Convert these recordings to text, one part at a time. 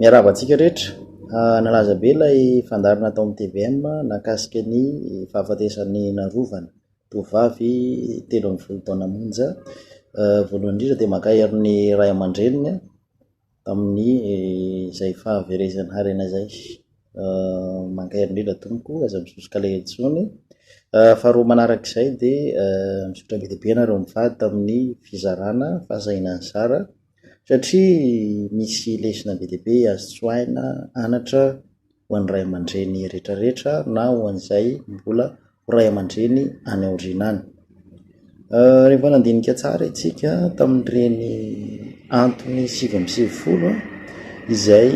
miaravantsika rehetra nalaza be ilay fandarina tao amin'ny TVM nakasika ny fahafatesan'ny narovana tovavy 13 taona monja. Voalohany indrindra dia maka herin'ny ray aman-dreniny tamin'ny izay fahaverezana harena izay, maka hery indrindra tompoko aza misosoka ilay etsony. Faharoa manarak'izay dia misotra be dia be nareo mivady tamin'ny fizarana fahasahinany sara, satria misy lesona be dia be azo tsoahina anatra ho an'ny ray aman-dreny rehetrarehetra na ho an'izay mbola ray aman-dreny any aoriana any. Rehefa nandinika tsara itsika tamin'ireny antony 7 izay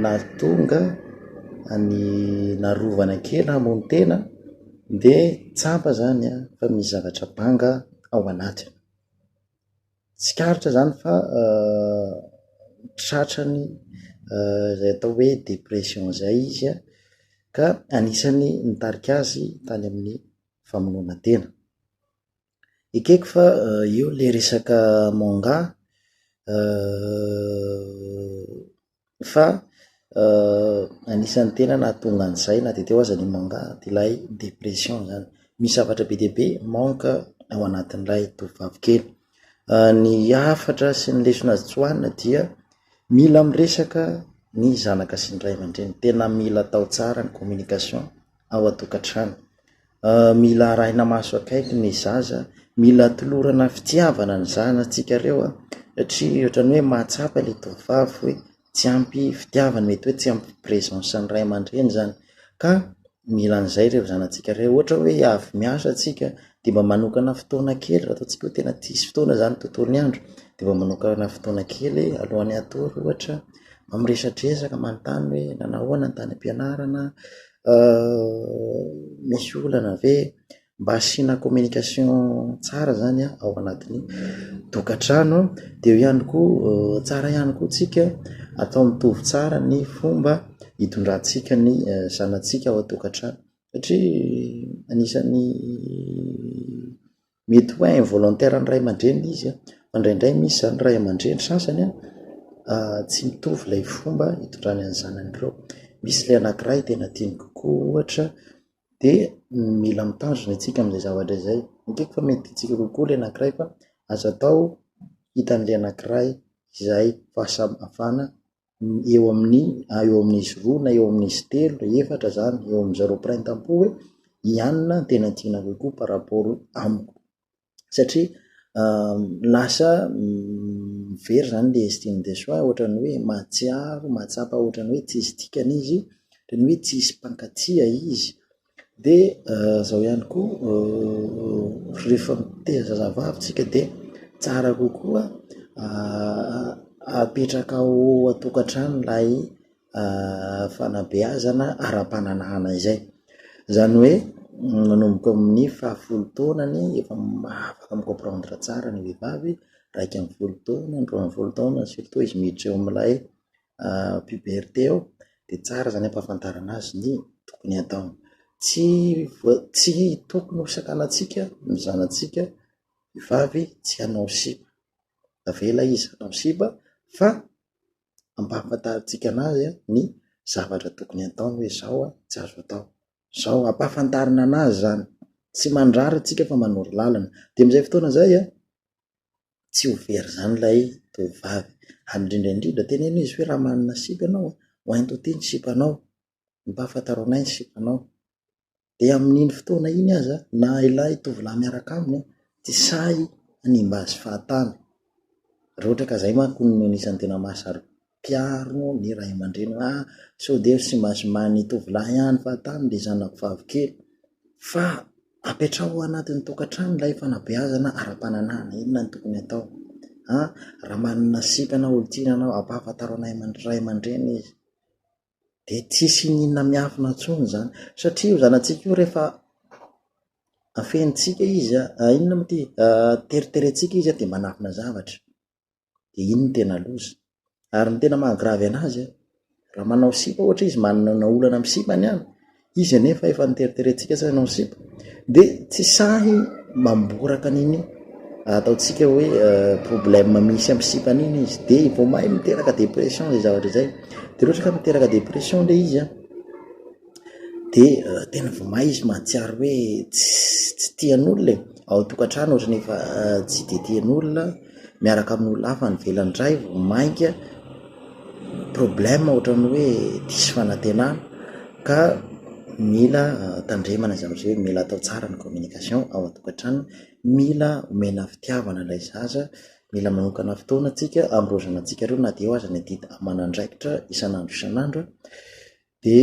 nahatonga ny narovana kely hamono tena, dia tsapa zany fa misy zavatra banga ao anatiny. Tsy karitra zany fa tratrany izay atao hoe depression izay izy ka anisany nitarika azy tany amin'ny famonoana tena. Ekeko fa io le resaka manga fa anisany tena nahatonga an'izay na dia teo aza ny manga ilay depression zany. Misy zavatra be dia be manka ao anatin'ilay tovavy kely. Ny hafatra sy ny lesona azo tsoahina dia mila miresaka ny zanaka sy ny ray aman-dreny, tena mila atao tsara ny communication ao an-tokantrano, mila arahina maso akaiky ny zaza, mila tolorana fitiavana ny zanantsika ireo satria ohatrany hoe mahatsapa ilay tovavy hoe tsy ampy fitiavana, mety hoe tsy ampy présence ny ray aman-dreny zany, ka mila an'izay ireo zanantsika ireo. Ohatra hoe avy miasa tsika dia mba manokana fotoana kely, raha ataontsika hoe tena tsisy fotoana zany tontolo ny andro, dia mba manokana fotoana kely alohan'ny atory ohatra mamiresadresaka manontany hoe nanahoana ny tany am-pianarana, misy olana ve, mba asiana communication tsara zany ao anatin'ny tokantrano. Dia eo ihany koa tsara ihany koa tsika atao mitovy tsara ny fomba hitondrantsika ny zanantsika ao an-tokantrano, satria anisany mety hoe involontaire ny ray aman-dreny izy fa indraindray misy zany ray aman-dreny sasany tsy mitovy ilay fomba hitondrany any zanany ireo. Misy ilay anankiray tena tiany kokoa ohatra dia mila mitandrina itsika amin'izay zavatra izay. Ekeko fa mety itsika kokoa ilay anankiray fa azo atao hitan'ilay anankiray izay fahasamihafana eo amin'izy roa na eo amin'izy telo, efatra zany eo amin'izareo piraintam-po hoe ianona tena tiana kokoa par rapport amiko, satria lasa very zany le estime de soi, ohatrany hoe mahatsiaro mahatsapa, ohatrany hoe tsisy dikany izy, ohatrany hoe tsisy mpankatia izy. Dia zao ihany koa rehefa miteza zazavavy tsika dia tsara kokoa apetraka ao an-tokantrano ilay fanabeazana ara-pananana izay, zany hoe manomboka amin'ny 10 taonany efa afaka micomprendre tsara ny vehivavy, 11 taona, 12 taona surtout izy miditra eo amin'ilay puberté eo, dia tsara zany ampahafantarana azy ny tokony atao. Tsy tokony ho sakanantsika ny zanantsika vehivavy tsy hanao sipa, avela izy hanao sipa, fa ampahafantarintsika anazy ny zavatra tokony atao hoe zao tsy azo atao, zao ampahafantarina anazy zany, tsy mandrary tsika fa manoro lalana. Dia amin'izay fotoana izay tsy ho very zany ilay tovavy, ary indrindraindrindra teneno izy hoe raha manana sipa ianao ho hainto ty ny sipanao, mpahafantaro anay ny sipanao. Dia amin'iny fotoana iny aza na ilay tovolahy miaraka aminy tsy say hanimba azy fahatany. Raha ohatra ka izay manko no anisany tena mahasaro-piaro ny ray aman-dreny, sao dia tsy maintsy many tovolahy ihany fahatany dia zanako vavy kely, fa apetrao anatin'ny tokantrano ilay fanabeazana ara-pananana. Inona ny tokony atao? Raha manana sipa anao olon-tiana anao, ampahafantaro anay ray aman-dreny izy, dia tsisy ninona miafina intsony zany, satria io zanantsika io rehefa afenitsika izy inona moa ty teriterentsika izy dia manafina zavatra, dia iny no tena loza. Ary ny tena mahagravy anazy raha manao sipa, ohatra izy manana olana amin'ny sipany ihany izy anefa efa niteriterentsika sy nanao sipa, dia tsy sahy mamboraka an'iny ataotsika hoe problème misy amin'ny sipany iny izy de vao mahay miteraka dépression zay zavatra zay de ohatra ka miteraka dépression le izy de tena vao mahay izy mahatsiaro hoe tsy tian'olona ao tokantrano ohatra nefa tsy de tian'olona miaraka amin'olona hafa ny velandray vao mainka problème ohatrany hoe disy fanantenana ka mila tandremana zavatra hoe mila atao tsara ny communication ao atokantrano, mila omena fitiavana ilay zaza, mila manokana fotoana atsika ambrozana atsika reo na de eo aza ny adita amanandraikitra isan'andro de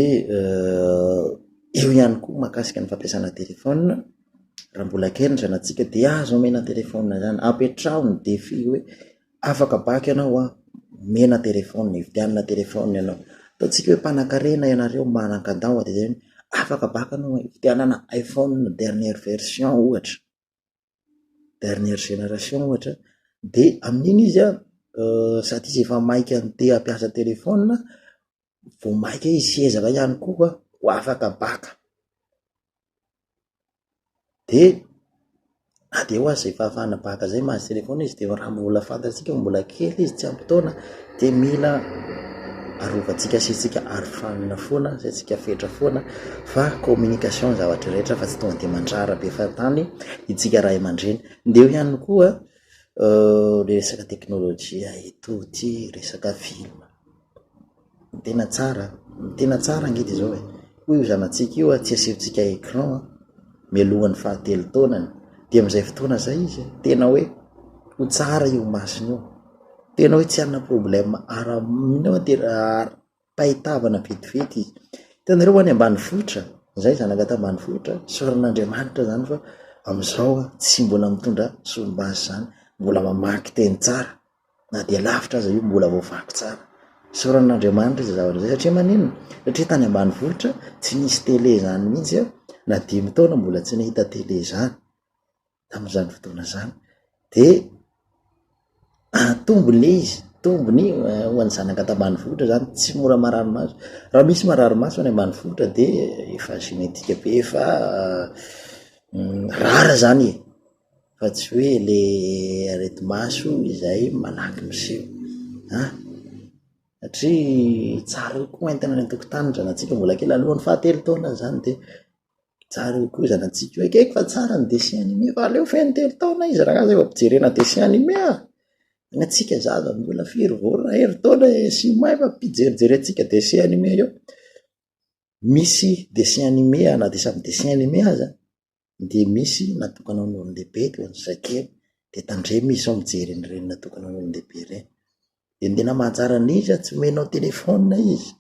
eo ihany koa mahakasika ny fampiasana telefona raha mbola kely ny zanatsika de azo omena telefona zany apetrao ny défi hoe afaka baky ianao mena telefona ividianana telefona ianao ataotsika hoe mpanan-karena ianareo manan-kadao de zay afaka baka anao ividianana iPhone dernière version ohatra dernière génération ohatra de amin'iny izy sady izy efa maika te hampiasa telefona vao maika izy ezaka ihany koa ho afaka baka de ade ho azy zay fahafahana baka zay mahazo telefona izy de raha mbola fantatsika mbola kely izy tsy ampitaona de mila arovantsika sitsika arofanina foana zay tsika fetra foana fa communication zavatra rehetra fa tsy tonga de mandrara be fatany itsika ray aman-dreny de eo ihany koa le resaka teknolojia etoty resaka film tena tsara angety zao hoe io zanatsika io tsy asivitsika écran mialohan'ny fahatelo taonany de am'izay fotoana zay izy tena hoe ho tsara io masiny io tena hoe tsy hanana problème ara-minao de pahitavana vetivety izy hitanareo ho any ambany vohitra zay zanaka tambany vohitra soran'Andriamanitra zany fa am'izao tsy mbola mitondra sombasy zany mbola mamaky teny tsara na de lavitra aza io mbola voavaky tsara soran'Andriamanitra izy zavatra zay satria manino satria tany ambany vohitra tsy nisy télé zany mihitsy na 10 taona mbola tsy nahita télé zany tam'izany fotoana zany de tombony izy tombony ho an'ny zanaka tambany vohitra zany tsy mora marary maso raha misy marary maso any ambany vohitra de efa genetika be fa rara zany fa tsy hoe le arety maso izay malaky miseho satria tsara koa entina ny antokotany zanatsika mbola kely alohan'ny fahatelo taona zany de tsara koa zanatsika hoe keko fa tsara ny dessin animé fa aleo feno telo taona izy raha zay vampijerena dessin animé ny atsika zaza mbola firy vao hery taona sy may fa mpijerijerentsika dessin animé io misy dessin animé na de samy dessin animé aza de misy natokana an'olon-dehibe de ny zakely de tandremy izy zao mijery an'ireny natokana an'olon-dehibe reny de tena mahatsara n'izy tsy menao telefona izy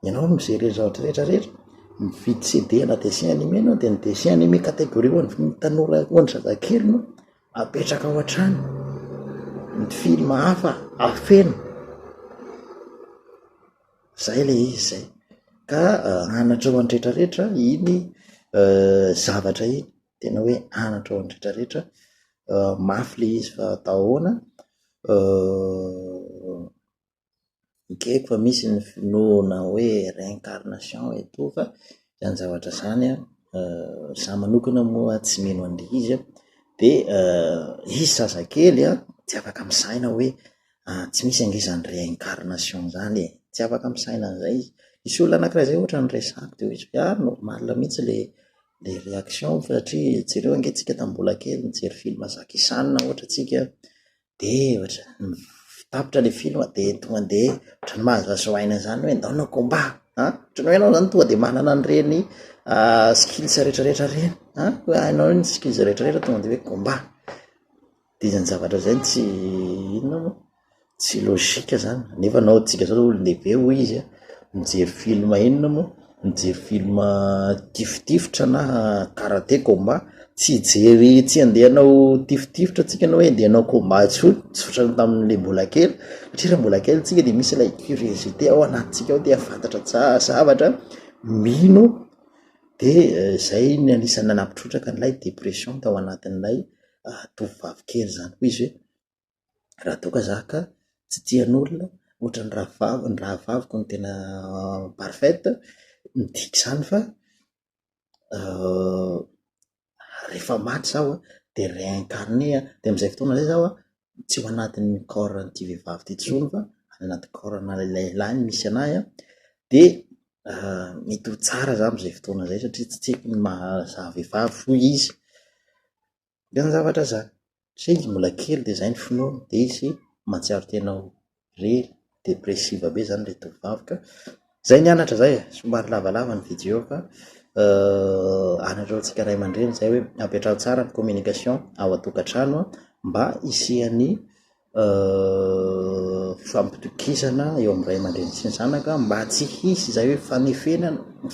ianao no mijery zavatra rehetrarehetra mividy CD na dessin animé anao de ny dessin animé catégorie ho ny tanora ho ny zazakely no apetraka ao an-trano ny film hafa afeno zay le izy zay ka anatra ho any rehetrarehetra iny zavatra iny tena hoe anatra ho any rehetrarehetra mafy le izy fa atao ahoana ikeko fa misy ny finoana hoe réincarnation eto fa zany zavatra zany za manokana moa tsy mino an'le izy de izy zazakely tsy afaka misaina hoe tsy misy angizany réincarnation zany tsy afaka misaina an'izay izy isy olona anankiray zay ohatra ny resako de hoe normal mihitsy le réaction fa satria jereo angetsika tambola kely mijery film Jackie Chan ohatra tsika de ohatra tapitra le film de tonga de ohatrany mahazoaina zany hoe ndao combat ohatrany hoe ianao zany tonga de manana an'ireny skills rehetrarehetra reny hoe hainao ny skills rehetrarehetra tonga de hoe combat de izany zavatra zay tsy inona tsy logika zany nefa nao tsika zao olon-dehibe hoy izy mijery film inona moa mijery film tifitifotra na karaté combat tsy jery tsy andehanao tifitifotra tsika na hoe andehanao combat tsotrany tamin'le mbola kely satria raha mbola kely tsika de misy ilay curiosité ao anatintsika ao de afantatra zavatra mino de zay ny anisany nanampitrotraka n'ilay dépression tao anatin'ilay tovovavy kely zany hoy izy hoe raha toka zaka tsy tian'olona ohatra ny raha vaviko ny tena parfaite midika zany fa rehefa maty zaho de réincarné de am'izay fotoana zay zaho tsy ho anatin'ny corps-n'ity vehivavy ty tsony fa anaty corps-na lehilahy misy anahy de mety ho tsara za am'izay fotoana zay satria tsy tiako ny mahazaha vehivavy fo izy de ny zavatra zany satria izy mbola kely de zay ny finoany de izy mahatsiaro tena re depressive be zany le tovovavy ka zay nianatra zay somary lavalava ny video fa anatraotsika ray aman-dreny zay hoe ampiatrao tsara ny communication ao atokantrano mba isian'ny fampitokisana eo amin'ny ray aman-dreny sy ny zanaka mba tsy hisy zay hoe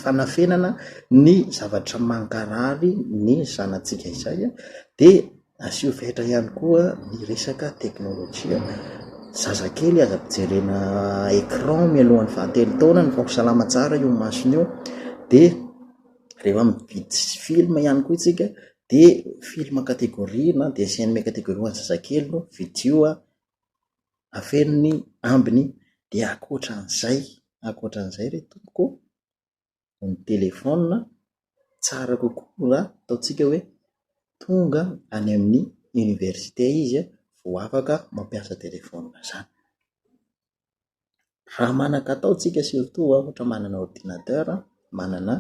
fanafenana ny zavatra mankarary ny zanatsika izay de asio fetra ihany koa ny resaka teknôlôjia zazakely aza ampijerena écran mialohan'ny fahatelo taona ny fahasalama tsara io masony io de rehefa mividy film ihany koa itsika de film kategoria na de asian'ny kategoria ho an'ny zazakely no video afenony ambiny de akoatran'izay re tompoko ny telefona tsara kokoa raha ataotsika hoe tonga any amin'ny université izy vao afaka mampiasa telefona zany raha manan-katao tsika surtout ohatra manana ordinateur manana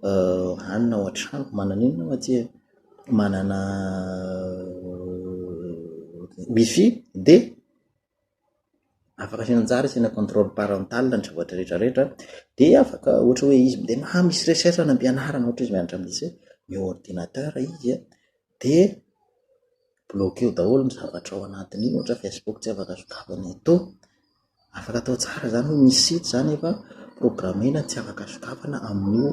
hanina ao an-trano manana inona matsia manana wifi de afaka asiana-tsara asiana contrôle parental ny zavatra rehetrarehetra de afaka ohatra hoe izy de misy recherche na ampianarana ohatra izy mianatra amin'ny lycée ny ordinateur izy de bloqué daholo ny zavatra ao anatiny ohatra Facebook tsy afaka sokafana eto afaka atao tsara zany hoe misy site zany efa programmena tsy afaka sokafana amin'io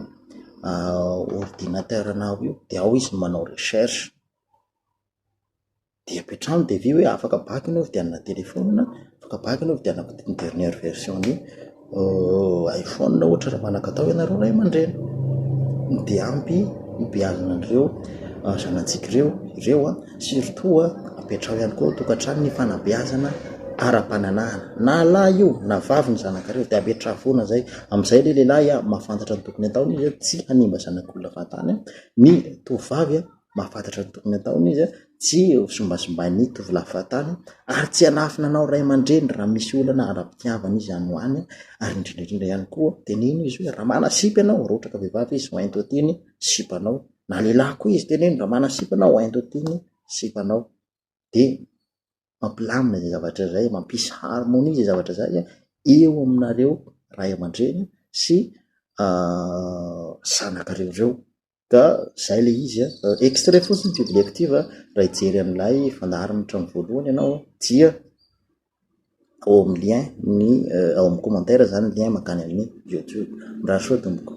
ordinateur anao io de ao izy manao recherche de ampetrano de vi hoe afaka baky anao vidianana telefona afaka baky anao vidianana ny dernière version ny iPhone ohatra raha manan-katao ianareo ray aman-dreny de ampy hibeazana an'ireo zanatsika ireo surtout ampetrao ihany koa tokantrano ny fanabeazana ara-pananahana na lahy io na vavy ny zanakareo de apetravoana zay am'izay le lehilahy mahafantatra ny tokony ataony izy tsy hanimba zanak'olona fatany ny tovovavy mahafantatra ny tokony ataony izy tsy sombasombainy tovolahy fatany ary tsy hanafina anao ray aman-dreny raha misy olana ara-pitiavana izy any hoany ary indrindraindrindra ihany koa teneno izy hoe raha mana sipy anao raha ohatra ka vehivavy izy hoainto atiny sipanao na lehilahy koa izy teneno raha mana sipanao hoainto atiny sipanao de mampilamina zay zavatra zay mampisy harmonie zay zavatra zay eo aminareo ray aman-dreny sy zanakareo reo ka zay le izy extrait fotsiny publicative raha ijery an'ilay fandaharana hatramin'ny voalohany ianao dia ao amin'ny lien ny ao amin'ny commentaire zany lien makany amin'ny YouTube raha soa tomboko